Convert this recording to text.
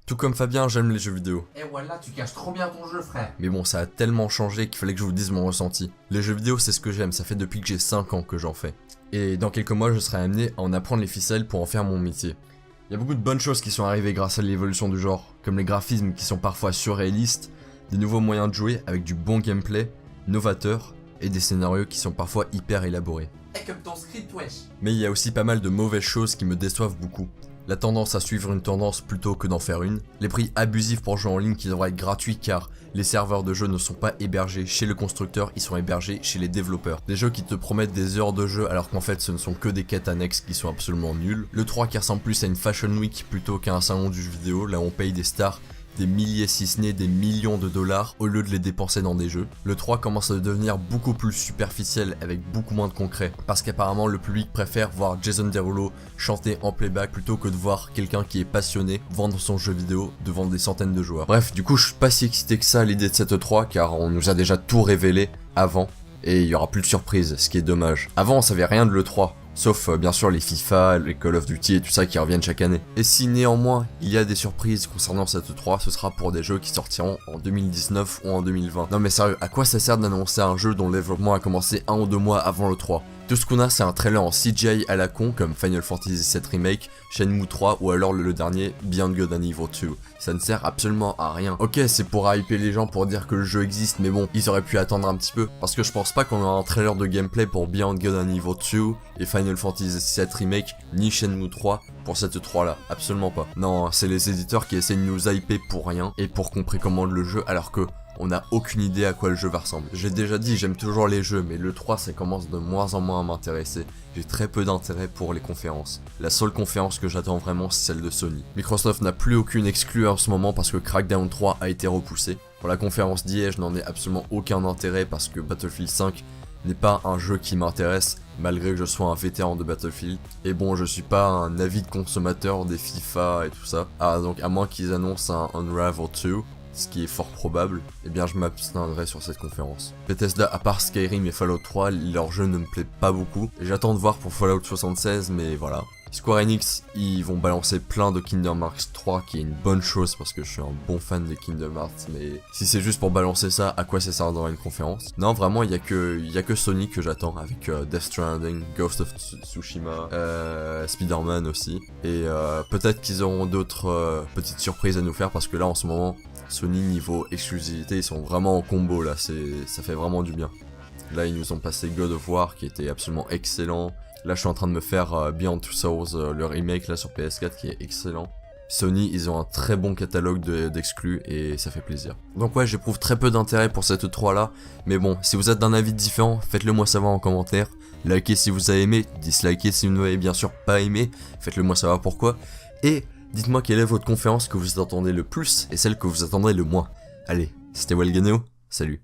Tout comme Fabien, j'aime les jeux vidéo. Et voilà, tu caches trop bien ton jeu, frère. Mais bon, ça a tellement changé qu'il fallait que je vous dise mon ressenti. Les jeux vidéo, c'est ce que j'aime, ça fait depuis que j'ai 5 ans que j'en fais. Et dans quelques mois, je serai amené à en apprendre les ficelles pour en faire mon métier. Il y a beaucoup de bonnes choses qui sont arrivées grâce à l'évolution du genre, comme les graphismes qui sont parfois surréalistes, des nouveaux moyens de jouer avec du bon gameplay, novateurs, et des scénarios qui sont parfois hyper élaborés. Et comme ton script, wesh. Mais il y a aussi pas mal de mauvaises choses qui me déçoivent beaucoup. La tendance à suivre une tendance plutôt que d'en faire une, les prix abusifs pour jouer en ligne qui devraient être gratuits car les serveurs de jeu ne sont pas hébergés chez le constructeur, ils sont hébergés chez les développeurs. Des jeux qui te promettent des heures de jeu alors qu'en fait ce ne sont que des quêtes annexes qui sont absolument nulles. Le 3 qui ressemble plus à une fashion week plutôt qu'à un salon du jeu vidéo, là on paye des stars des milliers si ce n'est des millions de dollars au lieu de les dépenser dans des jeux. Le 3 commence à devenir beaucoup plus superficiel avec beaucoup moins de concret parce qu'apparemment le public préfère voir Jason Derulo chanter en playback plutôt que de voir quelqu'un qui est passionné vendre son jeu vidéo devant des centaines de joueurs. Bref, du coup je suis pas si excité que ça à l'idée de cette 3 car on nous a déjà tout révélé avant et il y aura plus de surprises, ce qui est dommage. Avant on savait rien de l'E3. Sauf bien sûr les FIFA, les Call of Duty et tout ça qui reviennent chaque année. Et si néanmoins il y a des surprises concernant cette 3, ce sera pour des jeux qui sortiront en 2019 ou en 2020. Non mais sérieux, à quoi ça sert d'annoncer un jeu dont le développement a commencé 1 ou 2 mois avant le 3 ? Tout ce qu'on a c'est un trailer en CGI à la con comme Final Fantasy VII Remake, Shenmue 3 ou alors le dernier Beyond Good and Evil 2. Ça ne sert absolument à rien. Ok, c'est pour hyper les gens pour dire que le jeu existe, mais bon, ils auraient pu attendre un petit peu. Parce que je pense pas qu'on a un trailer de gameplay pour Beyond Good and Evil 2 et Final Fantasy VII Remake ni Shenmue 3 pour cette 3 là. Absolument pas. Non, c'est les éditeurs qui essaient de nous hyper pour rien et pour qu'on précommande le jeu alors que on n'a aucune idée à quoi le jeu va ressembler. J'ai déjà dit, j'aime toujours les jeux, mais le 3 ça commence de moins en moins à m'intéresser. J'ai très peu d'intérêt pour les conférences. La seule conférence que j'attends vraiment c'est celle de Sony. Microsoft n'a plus aucune exclue en ce moment parce que Crackdown 3 a été repoussé. Pour la conférence d'hier, je n'en ai absolument aucun intérêt parce que Battlefield 5 n'est pas un jeu qui m'intéresse, malgré que je sois un vétéran de Battlefield. Et bon, je suis pas un avide consommateur des FIFA et tout ça. Ah, donc à moins qu'ils annoncent un Unravel 2, ce qui est fort probable, eh bien je m'abstiendrai sur cette conférence. Bethesda, à part Skyrim et Fallout 3, leur jeu ne me plaît pas beaucoup. J'attends de voir pour Fallout 76, mais voilà. Square Enix, ils vont balancer plein de Kingdom Hearts 3, qui est une bonne chose parce que je suis un bon fan de Kingdom Hearts, mais si c'est juste pour balancer ça, à quoi ça sert dans une conférence? Non, vraiment, il y a que Sony que j'attends, avec Death Stranding, Ghost of Tsushima, Spider-Man aussi, et peut-être qu'ils auront d'autres petites surprises à nous faire parce que là, en ce moment, Sony niveau exclusivité, ils sont vraiment en combo là, ça fait vraiment du bien. Là, ils nous ont passé God of War qui était absolument excellent. Là, je suis en train de me faire Beyond Two Souls, le remake là sur PS4 qui est excellent. Sony, ils ont un très bon catalogue d'exclus et ça fait plaisir. Donc ouais, j'éprouve très peu d'intérêt pour cette 3 là. Mais bon, si vous êtes d'un avis différent, faites-le moi savoir en commentaire. Likez si vous avez aimé, dislikez si vous n'avez bien sûr pas aimé. Faites-le moi savoir pourquoi. Et dites-moi quelle est votre conférence que vous attendez le plus et celle que vous attendrez le moins. Allez, c'était Walganeo, salut.